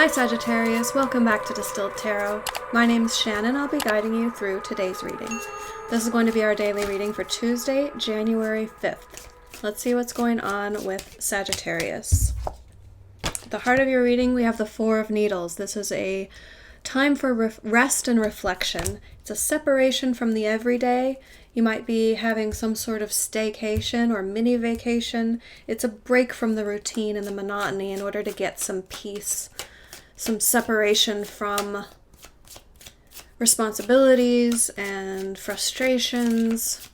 Hi Sagittarius, welcome back to Distilled Tarot. My name is Shannon. I'll be guiding you through today's reading. This is going to be our daily reading for Tuesday, January 5th. Let's see what's going on with Sagittarius. At the heart of your reading, we have the Four of Needles. This is a time for rest and reflection. It's a separation from the everyday. You might be having some sort of staycation or mini vacation. It's a break from the routine and the monotony in order to get some peace, some separation from responsibilities and frustrations.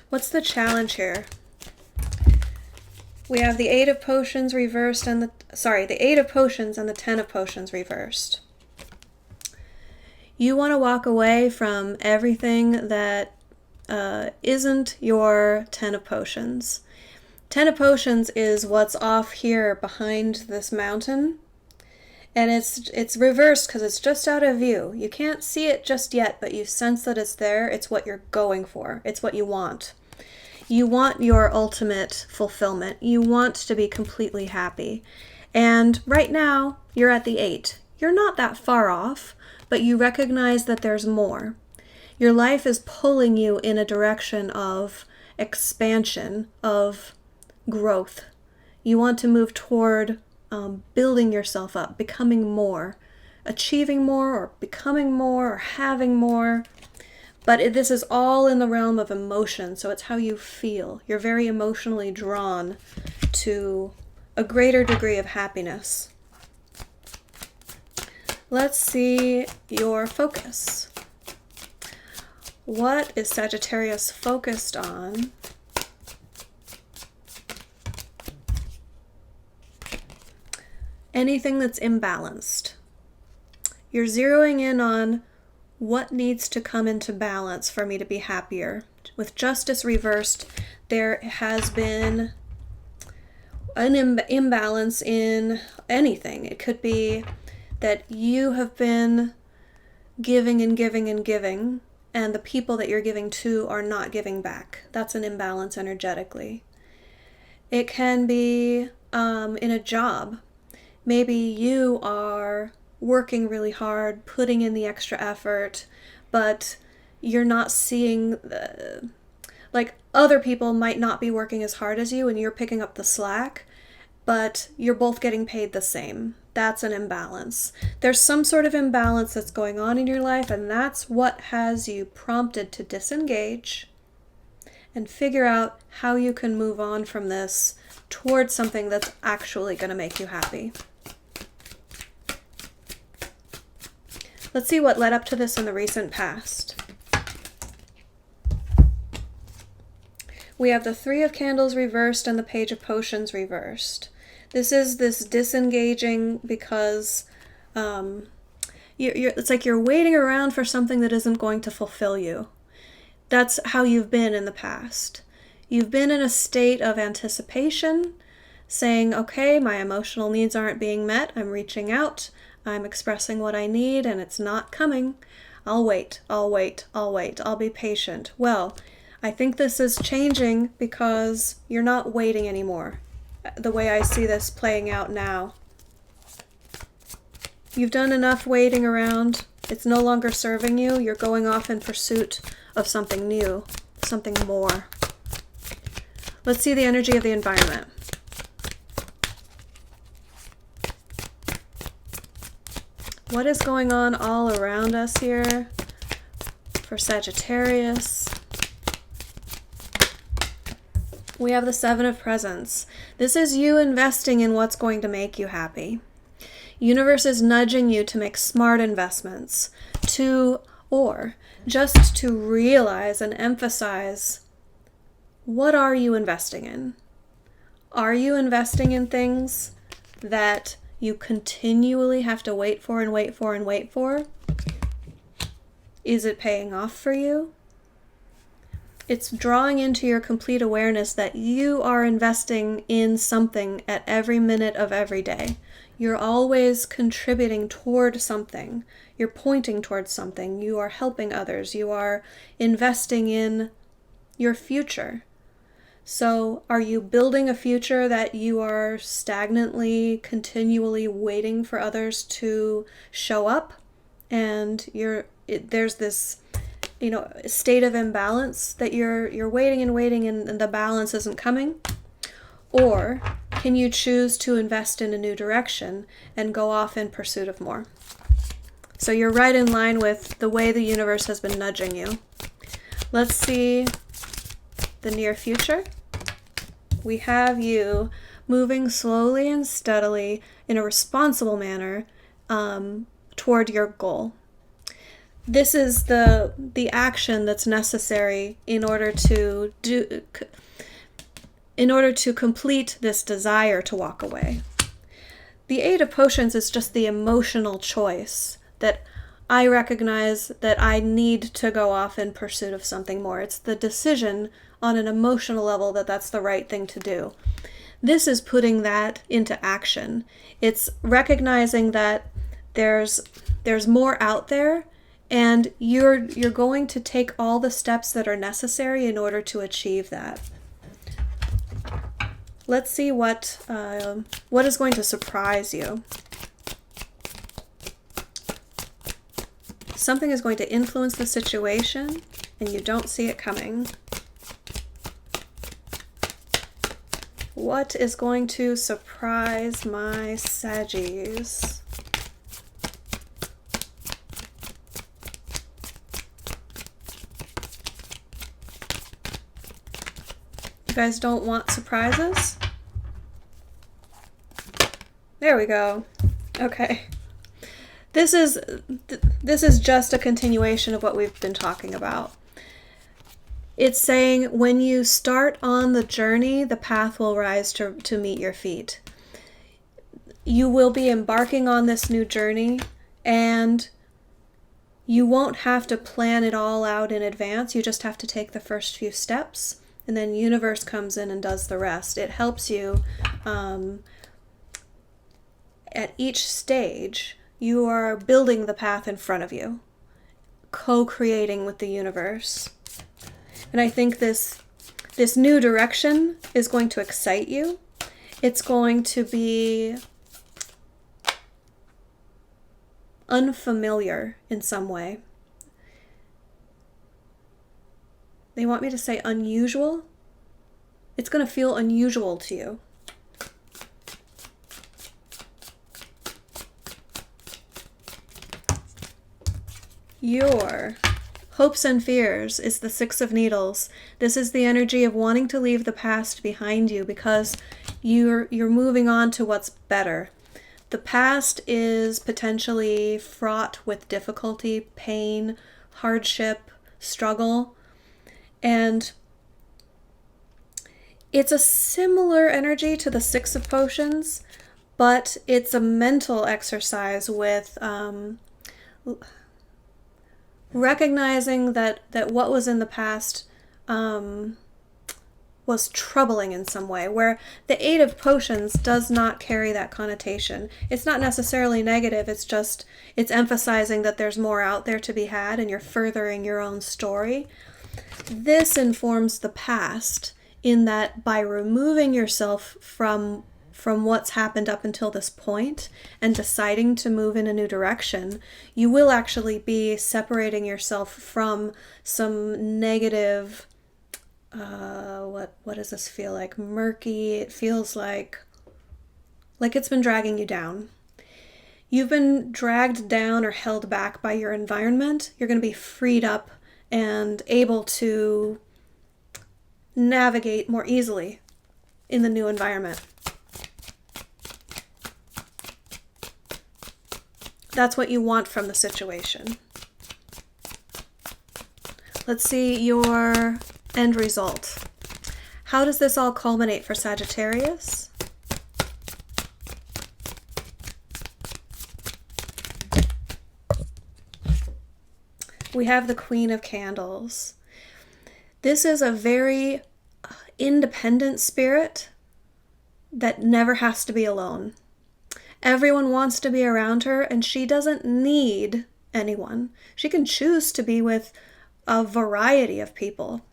What's the challenge here? We have the Eight of Potions reversed and the Eight of Potions and the Ten of Potions reversed. You want to walk away from everything that isn't your Ten of Potions. Ten of Potions is what's off here behind this mountain, and it's reversed because it's just out of view. You can't see it just yet, but you sense that it's there. It's what you're going for. It's what you want. You want your ultimate fulfillment. You want to be completely happy. And right now, you're at the 8. You're not that far off, but you recognize that there's more. Your life is pulling you in a direction of expansion, of growth. You want to move toward building yourself up, becoming more, achieving more, or becoming more, or having more. But this is all in the realm of emotion, so it's how you feel. You're very emotionally drawn to a greater degree of happiness. Let's see your focus. What is Sagittarius focused on? Anything that's imbalanced. You're zeroing in on what needs to come into balance for me to be happier. With Justice reversed, there has been an imbalance in anything. It could be that you have been giving and giving and giving, and the people that you're giving to are not giving back. That's an imbalance energetically. It can be in a job. Maybe you are working really hard, putting in the extra effort, but you're not seeing like other people might not be working as hard as you and you're picking up the slack, but you're both getting paid the same. That's an imbalance. There's some sort of imbalance that's going on in your life, and that's what has you prompted to disengage and figure out how you can move on from this towards something that's actually going to make you happy. Let's see what led up to this in the recent past. We have the Three of Candles reversed and the Page of Potions reversed. This is this disengaging because it's like you're waiting around for something that isn't going to fulfill you. That's how you've been in the past. You've been in a state of anticipation, saying, okay, my emotional needs aren't being met. I'm reaching out. I'm expressing what I need and it's not coming. I'll wait. I'll be patient. Well, I think this is changing because you're not waiting anymore. The way I see this playing out now. You've done enough waiting around. It's no longer serving you. You're going off in pursuit of something new, something more. Let's see the energy of the environment. What is going on all around us here for Sagittarius? We have the Seven of Presents. This is you investing in what's going to make you happy. Universe is nudging you to make smart investments, or just to realize and emphasize, what are you investing in? Are you investing in things that you continually have to wait for and wait for and wait for? Is it paying off for you? It's drawing into your complete awareness that you are investing in something at every minute of every day. You're always contributing toward something. You're pointing towards something. You are helping others. You are investing in your future. So are you building a future that you are stagnantly, continually waiting for others to show up? And there's this, state of imbalance that you're waiting and waiting, and the balance isn't coming? Or can you choose to invest in a new direction and go off in pursuit of more? So you're right in line with the way the universe has been nudging you. Let's see the near future. We have you moving slowly and steadily in a responsible manner toward your goal. This is the action that's necessary in order to complete this desire to walk away. The Eight of Potions is just the emotional choice that I recognize that I need to go off in pursuit of something more. It's the decision on an emotional level that that's the right thing to do. This is putting that into action. It's recognizing that there's more out there, and you're going to take all the steps that are necessary in order to achieve that. Let's see what is going to surprise you. Something is going to influence the situation, and you don't see it coming. What is going to surprise my Saggies? You guys don't want surprises? There we go. Okay. This is just a continuation of what we've been talking about. It's saying when you start on the journey, the path will rise to meet your feet. You will be embarking on this new journey, and you won't have to plan it all out in advance. You just have to take the first few steps, and then universe comes in and does the rest. It helps you at each stage. You are building the path in front of you, co-creating with the universe. And I think this new direction is going to excite you. It's going to be unfamiliar in some way. They want me to say unusual. It's going to feel unusual to you. Your hopes and fears is the Six of Needles. This is the energy of wanting to leave the past behind you because you're moving on to what's better. The past is potentially fraught with difficulty, pain, hardship, struggle, and it's a similar energy to the Six of Potions, but it's a mental exercise with recognizing that what was in the past was troubling in some way, where the Eight of Potions does not carry that connotation. It's not necessarily negative, it's emphasizing that there's more out there to be had and you're furthering your own story. This informs the past in that by removing yourself from what's happened up until this point and deciding to move in a new direction, you will actually be separating yourself from some negative, what does this feel like? Murky. It feels like it's been dragging you down. You've been dragged down or held back by your environment. You're going to be freed up and able to navigate more easily in the new environment. That's what you want from the situation. Let's see your end result. How does this all culminate for Sagittarius? We have the Queen of Candles. This is a very independent spirit that never has to be alone. Everyone wants to be around her, and she doesn't need anyone. She can choose to be with a variety of people.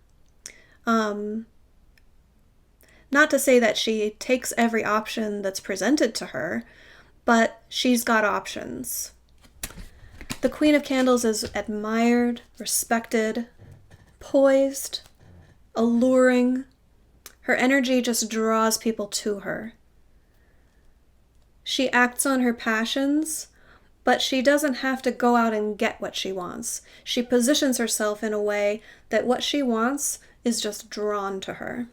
Not to say that she takes every option that's presented to her, but she's got options. The Queen of Candles is admired, respected, poised, alluring. Her energy just draws people to her. She acts on her passions, but she doesn't have to go out and get what she wants. She positions herself in a way that what she wants is just drawn to her.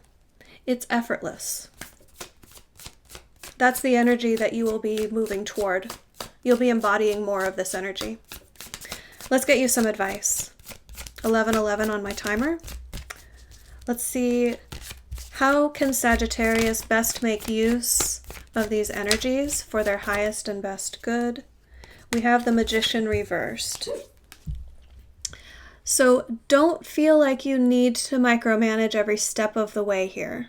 It's effortless. That's the energy that you will be moving toward. You'll be embodying more of this energy. Let's get you some advice. 11:11 on my timer. Let's see, how can Sagittarius best make use of these energies for their highest and best good? We have the Magician reversed. So don't feel like you need to micromanage every step of the way here.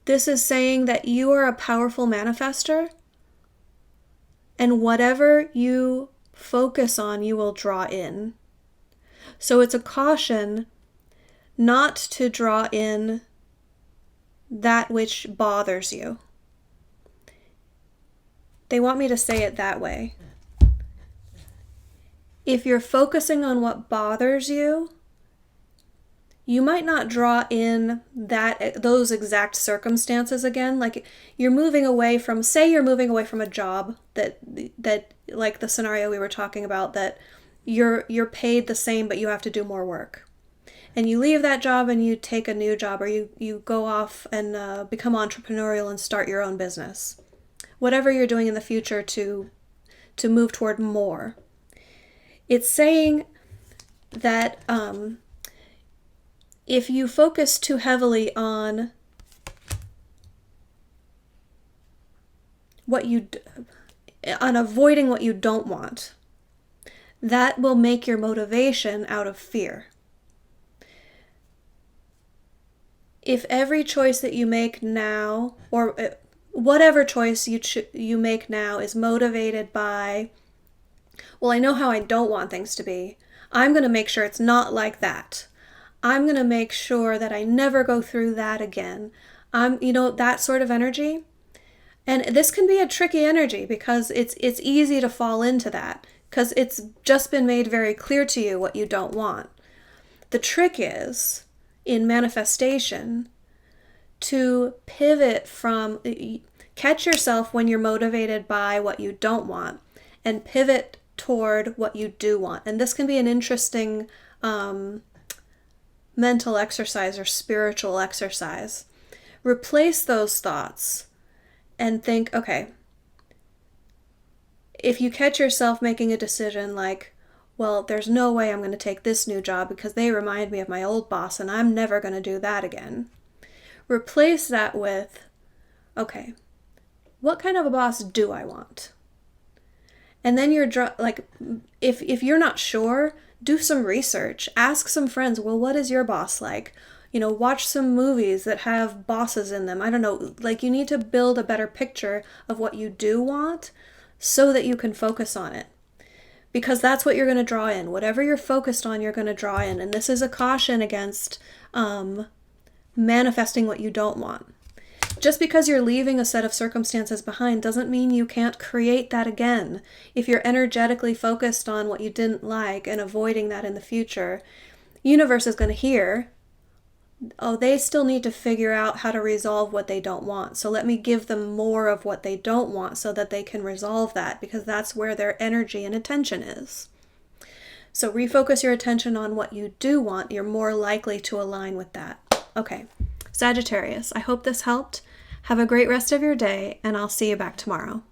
This is saying that you are a powerful manifester, and whatever you focus on, you will draw in. So it's a caution not to draw in that which bothers you. They want me to say it that way. If you're focusing on what bothers you, you might not draw in those exact circumstances again. Like you're moving away from, say you're moving away from a job that like the scenario we were talking about, that you're paid the same but you have to do more work. And you leave that job and you take a new job, or you go off and become entrepreneurial and start your own business. Whatever you're doing in the future to move toward more. It's saying that if you focus too heavily on avoiding what you don't want, that will make your motivation out of fear. If every choice that you make now, or whatever choice you make now, is motivated by, well, I know how I don't want things to be. I'm going to make sure it's not like that. I'm going to make sure that I never go through that again. That sort of energy. And this can be a tricky energy because it's easy to fall into that because it's just been made very clear to you what you don't want. The trick is, in manifestation, to pivot from, catch yourself when you're motivated by what you don't want and pivot toward what you do want. And this can be an interesting mental exercise or spiritual exercise. Replace those thoughts and think, okay, if you catch yourself making a decision like, well, there's no way I'm going to take this new job because they remind me of my old boss and I'm never going to do that again. Replace that with, okay, what kind of a boss do I want? And then if you're not sure, do some research. Ask some friends, well, what is your boss like? Watch some movies that have bosses in them. I don't know, you need to build a better picture of what you do want so that you can focus on it. Because that's what you're going to draw in. Whatever you're focused on, you're going to draw in. And this is a caution against manifesting what you don't want. Just because you're leaving a set of circumstances behind doesn't mean you can't create that again. If you're energetically focused on what you didn't like and avoiding that in the future, universe is going to hear, oh, they still need to figure out how to resolve what they don't want. So let me give them more of what they don't want so that they can resolve that, because that's where their energy and attention is. So refocus your attention on what you do want. You're more likely to align with that. Okay, Sagittarius, I hope this helped. Have a great rest of your day, and I'll see you back tomorrow.